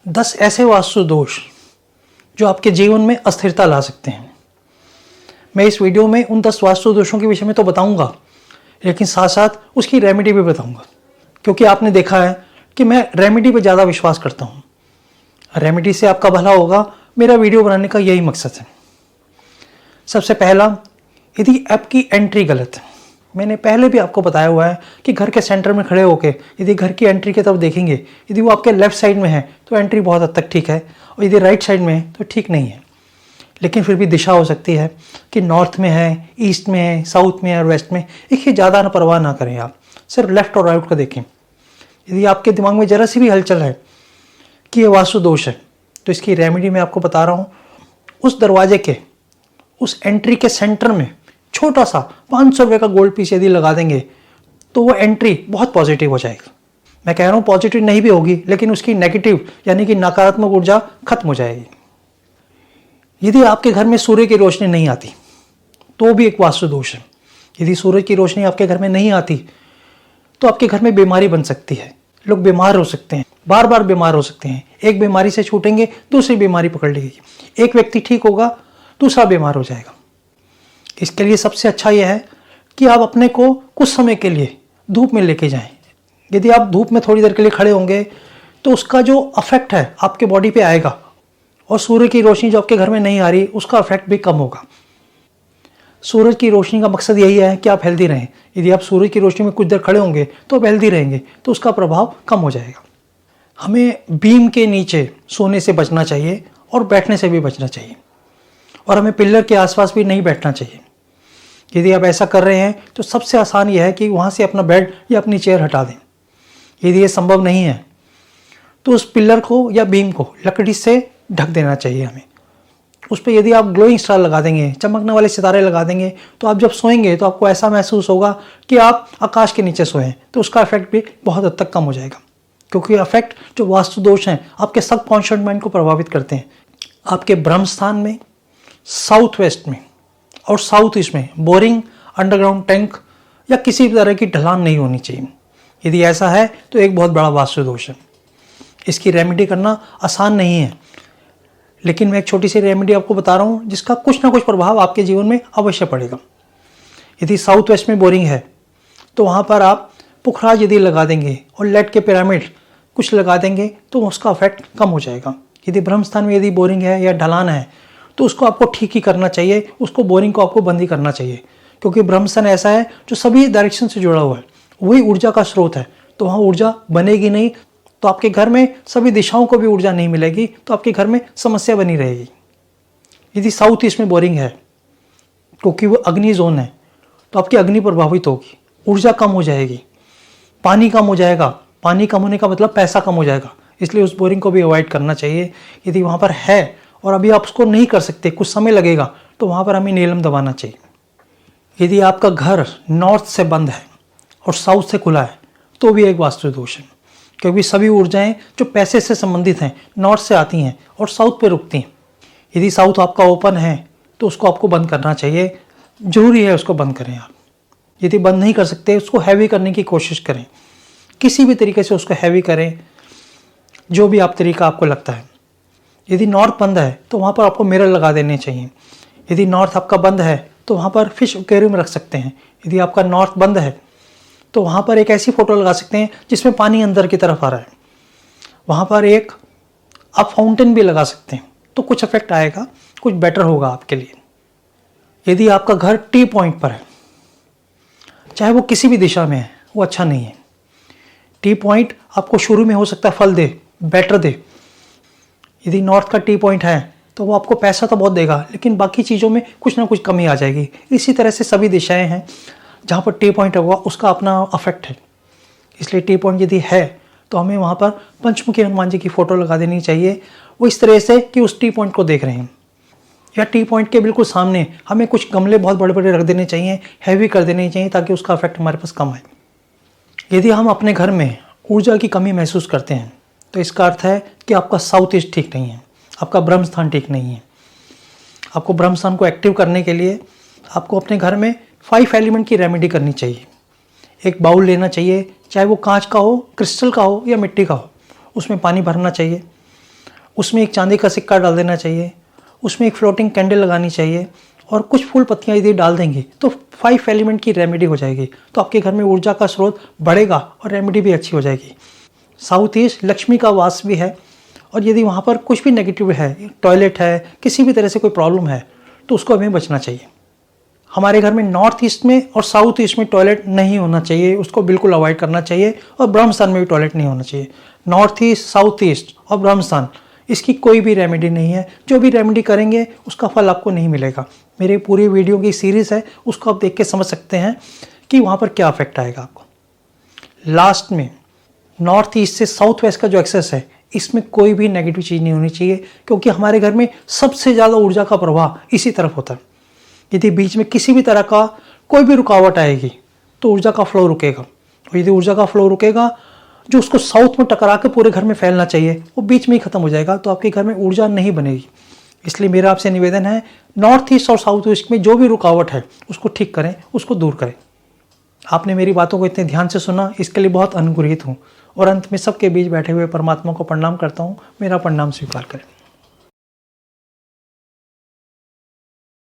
10 ऐसे वास्तु दोष जो आपके जीवन में अस्थिरता ला सकते हैं। मैं इस वीडियो में उन 10 वास्तु दोषों के विषय में तो बताऊंगा, लेकिन साथ साथ उसकी रेमेडी भी बताऊंगा, क्योंकि आपने देखा है कि मैं रेमेडी पे ज़्यादा विश्वास करता हूँ। रेमेडी से आपका भला होगा, मेरा वीडियो बनाने का यही मकसद है। सबसे पहला, यदि आपकी एंट्री गलत है। मैंने पहले भी आपको बताया हुआ है कि घर के सेंटर में खड़े होकर यदि घर की एंट्री की तरफ देखेंगे, यदि वो आपके लेफ्ट साइड में है तो एंट्री बहुत हद तक ठीक है, और यदि राइट साइड में है तो ठीक नहीं है। लेकिन फिर भी दिशा हो सकती है कि नॉर्थ में है, ईस्ट में है, साउथ में है और वेस्ट में। एक ही ज़्यादा ना परवाह ना करें, आप सिर्फ लेफ्ट और राइट को देखें। यदि आपके दिमाग में जरा सी भी हलचल है कि ये वास्तु दोष है, तो इसकी रेमेडी मैं आपको बता रहा हूँ। उस दरवाजे के, उस एंट्री के सेंटर में छोटा सा 500 रुपये का गोल्ड पीस यदि लगा देंगे तो वो एंट्री बहुत पॉजिटिव हो जाएगी। मैं कह रहा हूँ पॉजिटिव नहीं भी होगी, लेकिन उसकी नेगेटिव यानी कि नकारात्मक ऊर्जा खत्म हो जाएगी। यदि आपके घर में सूर्य की रोशनी नहीं आती तो भी एक वास्तु दोष है। यदि सूर्य की रोशनी आपके घर में नहीं आती तो आपके घर में बीमारी बन सकती है। लोग बीमार हो सकते हैं, बार बार बीमार हो सकते हैं। एक बीमारी से छूटेंगे, दूसरी बीमारी पकड़ लेगी। एक व्यक्ति ठीक होगा, दूसरा बीमार हो जाएगा। इसके लिए सबसे अच्छा यह है कि आप अपने को कुछ समय के लिए धूप में लेके जाएं। यदि आप धूप में थोड़ी देर के लिए खड़े होंगे तो उसका जो अफेक्ट है आपके बॉडी पे आएगा, और सूर्य की रोशनी जो आपके घर में नहीं आ रही उसका अफेक्ट भी कम होगा। सूरज की रोशनी का मकसद यही है कि आप हेल्दी रहें। यदि आप सूरज की रोशनी में कुछ देर खड़े होंगे तो आप हेल्दी रहेंगे, तो उसका प्रभाव कम हो जाएगा। हमें बीम के नीचे सोने से बचना चाहिए और बैठने से भी बचना चाहिए, और हमें पिलर के आसपास भी नहीं बैठना चाहिए। यदि आप ऐसा कर रहे हैं तो सबसे आसान यह है कि वहाँ से अपना बेड या अपनी चेयर हटा दें। यदि ये संभव नहीं है तो उस पिलर को या बीम को लकड़ी से ढक देना चाहिए हमें। उस पर यदि आप ग्लोइंग स्टार लगा देंगे, चमकने वाले सितारे लगा देंगे, तो आप जब सोएंगे तो आपको ऐसा महसूस होगा कि आप आकाश के नीचे सोएं। तो उसका इफेक्ट भी बहुत हद तक कम हो जाएगा, क्योंकि इफेक्ट जो वास्तु दोष हैं आपके सबकॉन्शियस माइंड को प्रभावित करते हैं। आपके ब्रह्म स्थान में, साउथ वेस्ट में और साउथ ईस्ट में बोरिंग, अंडरग्राउंड टैंक या किसी भी तरह की ढलान नहीं होनी चाहिए। यदि ऐसा है तो एक बहुत बड़ा वास्तु दोष है। इसकी रेमेडी करना आसान नहीं है, लेकिन मैं एक छोटी सी रेमेडी आपको बता रहा हूँ जिसका कुछ ना कुछ प्रभाव आपके जीवन में अवश्य पड़ेगा। यदि साउथ वेस्ट में बोरिंग है तो वहाँ पर आप पुखराज यदि लगा देंगे और लेड के पिरामिड कुछ लगा देंगे तो उसका इफेक्ट कम हो जाएगा। यदि ब्रह्म स्थान में यदि बोरिंग है या ढलान है तो उसको आपको ठीक ही करना चाहिए, उसको बोरिंग को आपको बंद ही करना चाहिए, क्योंकि ब्रह्म स्थान ऐसा है जो सभी डायरेक्शन से जुड़ा हुआ है, वही ऊर्जा का स्रोत है। तो वहाँ ऊर्जा बनेगी नहीं तो आपके घर में सभी दिशाओं को भी ऊर्जा नहीं मिलेगी, तो आपके घर में समस्या बनी रहेगी। यदि साउथ ईस्ट में बोरिंग है, क्योंकि वो अग्नि जोन है, तो आपकी अग्नि प्रभावित होगी, ऊर्जा कम हो जाएगी, पानी कम हो जाएगा। पानी कम होने का मतलब पैसा कम हो जाएगा, इसलिए उस बोरिंग को भी अवॉइड करना चाहिए। यदि वहाँ पर है और अभी आप उसको नहीं कर सकते, कुछ समय लगेगा, तो वहाँ पर हमें नीलम दबाना चाहिए। यदि आपका घर नॉर्थ से बंद है और साउथ से खुला है तो भी एक वास्तु दोष है, क्योंकि सभी ऊर्जाएं जो पैसे से संबंधित हैं नॉर्थ से आती हैं और साउथ पे रुकती हैं। यदि साउथ आपका ओपन है तो उसको आपको बंद करना चाहिए, जरूरी है उसको बंद करें आप। यदि बंद नहीं कर सकते उसको हैवी करने की कोशिश करें, किसी भी तरीके से उसको हैवी करें, जो भी आप तरीका आपको लगता है। यदि नॉर्थ बंद है तो वहाँ पर आपको मिरर लगा देने चाहिए। यदि नॉर्थ आपका बंद है तो वहाँ पर फिश एक्वेरियम रख सकते हैं। यदि आपका नॉर्थ बंद है तो वहाँ पर एक ऐसी फ़ोटो लगा सकते हैं जिसमें पानी अंदर की तरफ आ रहा है। वहाँ पर एक आप फाउंटेन भी लगा सकते हैं, तो कुछ इफेक्ट आएगा, कुछ बेटर होगा आपके लिए। यदि आपका घर टी पॉइंट पर है, चाहे वो किसी भी दिशा में है, वो अच्छा नहीं है। टी पॉइंट आपको शुरू में हो सकता है फल दे, बेटर दे। यदि नॉर्थ का टी पॉइंट है तो वो आपको पैसा तो बहुत देगा, लेकिन बाकी चीज़ों में कुछ ना कुछ कमी आ जाएगी। इसी तरह से सभी दिशाएं हैं जहाँ पर टी पॉइंट होगा उसका अपना अफेक्ट है। इसलिए टी पॉइंट यदि है तो हमें वहाँ पर पंचमुखी हनुमान जी की फ़ोटो लगा देनी चाहिए, वो इस तरह से कि उस टी पॉइंट को देख रहे हैं। या टी पॉइंट के बिल्कुल सामने हमें कुछ गमले बहुत बड़े बड़े रख देने चाहिए, हैवी कर देने चाहिए, ताकि उसका अफेक्ट हमारे पास कम आए। यदि हम अपने घर में ऊर्जा की कमी महसूस करते हैं तो इसका अर्थ है कि आपका साउथ ईस्ट ठीक नहीं है, आपका ब्रह्म स्थान ठीक नहीं है। आपको ब्रह्म स्थान को एक्टिव करने के लिए आपको अपने घर में 5 एलिमेंट की रेमेडी करनी चाहिए। एक बाउल लेना चाहिए, चाहे वो कांच का हो, क्रिस्टल का हो या मिट्टी का हो, उसमें पानी भरना चाहिए। उसमें एक चांदी का सिक्का डाल देना चाहिए, उसमें एक फ्लोटिंग कैंडल लगानी चाहिए और कुछ फूल पत्तियाँ यदि डाल देंगे तो 5 एलिमेंट की रेमेडी हो जाएगी। तो आपके घर में ऊर्जा का स्रोत बढ़ेगा और रेमेडी भी अच्छी हो जाएगी। साउथ ईस्ट लक्ष्मी का वास भी है और यदि वहाँ पर कुछ भी नेगेटिव है, टॉयलेट है, किसी भी तरह से कोई प्रॉब्लम है, तो उसको हमें बचना चाहिए। हमारे घर में नॉर्थ ईस्ट में और साउथ ईस्ट में टॉयलेट नहीं होना चाहिए, उसको बिल्कुल अवॉइड करना चाहिए। और ब्रह्म स्थान में भी टॉयलेट नहीं होना चाहिए। नॉर्थ ईस्ट, साउथ ईस्ट और ब्रह्म स्थान, इसकी कोई भी रेमेडी नहीं है। जो भी रेमेडी करेंगे उसका फल आपको नहीं मिलेगा। मेरी पूरी वीडियो की सीरीज़ है, उसको आप देख के समझ सकते हैं कि वहाँ पर क्या इफेक्ट आएगा आपको। लास्ट में नॉर्थ ईस्ट से साउथ वेस्ट का जो एक्सेस है, इसमें कोई भी नेगेटिव चीज़ नहीं होनी चाहिए, क्योंकि हमारे घर में सबसे ज़्यादा ऊर्जा का प्रवाह इसी तरफ होता है। यदि बीच में किसी भी तरह का कोई भी रुकावट आएगी तो ऊर्जा का फ्लो रुकेगा, और यदि ऊर्जा का फ्लो रुकेगा, जो उसको साउथ में टकरा के पूरे घर में फैलना चाहिए वो बीच में ही खत्म हो जाएगा, तो आपके घर में ऊर्जा नहीं बनेगी। इसलिए मेरा आपसे निवेदन है, नॉर्थ ईस्ट और साउथ ईस्ट में जो भी रुकावट है उसको ठीक करें, उसको दूर करें। आपने मेरी बातों को इतने ध्यान से सुना, इसके लिए बहुत अनुग्रहित हूँ। और अंत में सबके बीच बैठे हुए परमात्मा को प्रणाम करता हूँ। मेरा प्रणाम स्वीकार करें।